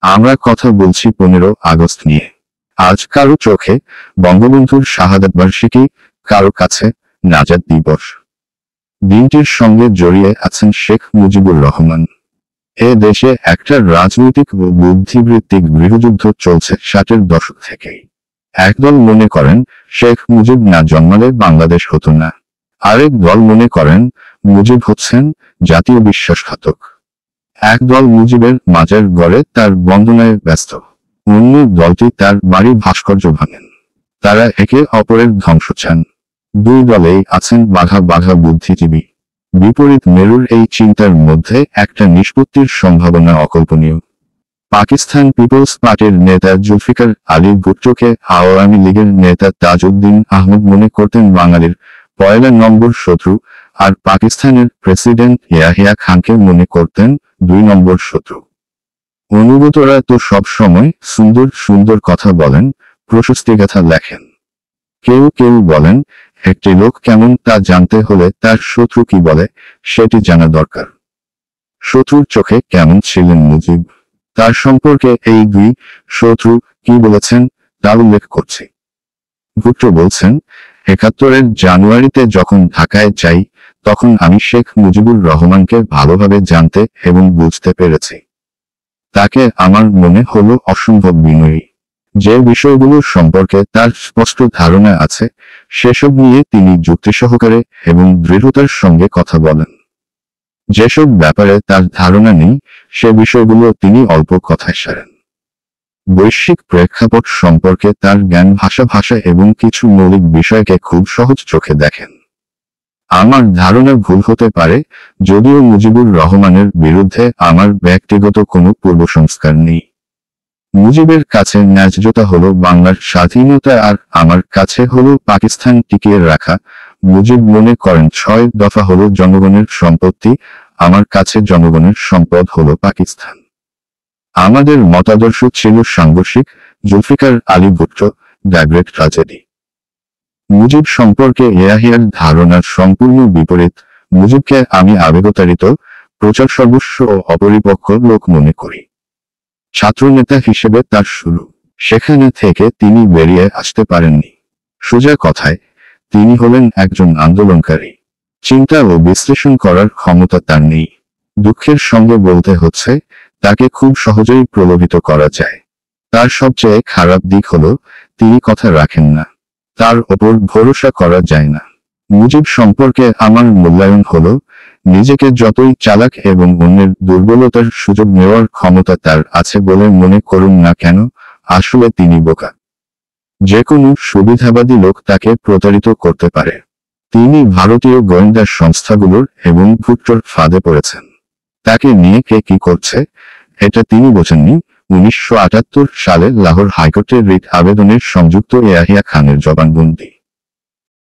আমরা কথা বলছি 15 আগস্ট নিয়ে। আজ কারো চোখে বঙ্গবন্ধুর শাহাদাত বার্ষিকী, কারো কাছে নাজাত দিবস। দিনটির সঙ্গে জড়িয়ে আছেন শেখ মুজিবুর রহমান। এ দেশে একটা রাজনৈতিক ও বুদ্ধিবৃত্তিক গৃহযুদ্ধ চলছে 60-এর দশক থেকেই। একদল মনে করেন শেখ মুজিব না জন্মালে বাংলাদেশ হতো না, আরেক দল মনে করেন মুজিব হচ্ছেন জাতীয় বিশ্বাসঘাতক। একদল মুজিবের মাজার গড়ে তার বন্দনায় ব্যস্ত, অন্য দলটি তার বাড়ি ভাস্কর্য ভাঙেন। তারা একে অপরের ধ্বংস চান। দুই দলেই আছেন বাঘা বাঘা বুদ্ধিজীবী। বিপরীত মেরুর এই চিন্তার মধ্যে একটা নিষ্পত্তির সম্ভাবনা অকল্পনীয়। পাকিস্তান পিপলস পার্টির নেতা জুলফিকার আলী ভুট্টোকে আওয়ামী লীগের নেতা তাজউদ্দিন আহমদ মনে করতেন বাঙালির পয়লা নম্বর শত্রু, আর পাকিস্তানের প্রেসিডেন্ট ইয়াহিয়া খানকে মনে করতেন 2 নম্বর শত্রু। অনুগতরা তো সব সময় সুন্দর সুন্দর কথা বলেন, প্রশস্তিগাথা লেখেন। কেউ কেউ বলেন একটি লোক কেমন তা জানতে হলে তার শত্রু কি বলে সেটি জানা দরকার। শত্রুর চোখে কেমন ছিলেন মুজিব, তার সম্পর্কে এই 2 শত্রু কি বলেছেন তা উল্লেখ করছি। ভুট্টো বলছেন, 71-এর জানুয়ারিতে যখন ঢাকায় যাই তখন আমি শেখ মুজিবুর রহমানকে ভালোভাবে জানতে এবং বুঝতে পেরেছি। তাকে আমার মনে হলো অসম্ভব বিনয়ী। যে বিষয়গুলো সম্পর্কে তার স্পষ্ট ধারণা আছে সেসব নিয়ে তিনি যুক্তিসহকারে এবং দৃঢ়তার সঙ্গে কথা বলেন। যেসব ব্যাপারে তার ধারণা নেই সে বিষয়গুলো তিনি অল্প কথায় সারেন। বৈশ্বিক প্রেক্ষাপট সম্পর্কে তার জ্ঞান ভাষা এবং কিছু মৌলিক বিষয়কে খুব সহজ চোখে দেখেন। আমার ধারণা ভুল হতে পারে, যদিও মুজিবুর রহমানের বিরুদ্ধে আমার ব্যক্তিগত কোনো পূর্বসংস্কার নেই। মুজিবের কাছে ন্যায্যতা হলো বাংলার স্বাধীনতা, আর আমার কাছে হলো পাকিস্তান টিকিয়ে রাখা। মুজিব মনে করেন 6 দফা হলো জনগণের সম্পত্তি, আমার কাছে জনগণের সম্পদ হলো পাকিস্তান। আমাদের মতাদর্শ ছিল সাংঘর্ষিক। Zulfikar Ali Bhutto, the great tragedy. Mujib সম্পর্কে ইয়াহিয়ার ধারণার সম্পূর্ণ বিপরীত। মুজিবকে আমি আবেগতাড়িত, প্রচার সর্বস্ব ও অপরিপক্ক লোক মনে করি। ছাত্রনেতা হিসেবে তার শুরু, সেখানে থেকে তিনি বেরিয়ে আসতে পারেননি। সোজা কথায় তিনি হলেন একজন আন্দোলনকারী। চিন্তা ও বিশ্লেষণ করার ক্ষমতা তার নেই। দুঃখের সঙ্গে বলতে হচ্ছে, তাকে খুব সহজেই প্রলোভিত করা যায়। তার সবচেয়ে খারাপ দিক হলো তিনি কথা রাখেন না, তার ওপর ভরসা করা যায় না। মুজিব সম্পর্কে আমার মূল্যায়ন হলো, নিজেকে যতই চালাক এবং অন্যের দুর্বলতার সুযোগ নেওয়ার ক্ষমতা তার আছে বলে মনে করুন না কেন, আসলে তিনি বোকা। যে কোনো সুবিধাবাদী লোক তাকে প্রতারিত করতে পারে। তিনি ভারতীয় গোয়েন্দা সংস্থাগুলোর এবং ভুট্টোর ফাঁদে পড়েছেন। তাকে নিয়ে কে কি করছে এটা তিনি বোঝেননি। 1978 সালে লাহোর হাইকোর্টের রিট আবেদনের সংযুক্ত ইয়াহিয়া খানের জবানবন্দি।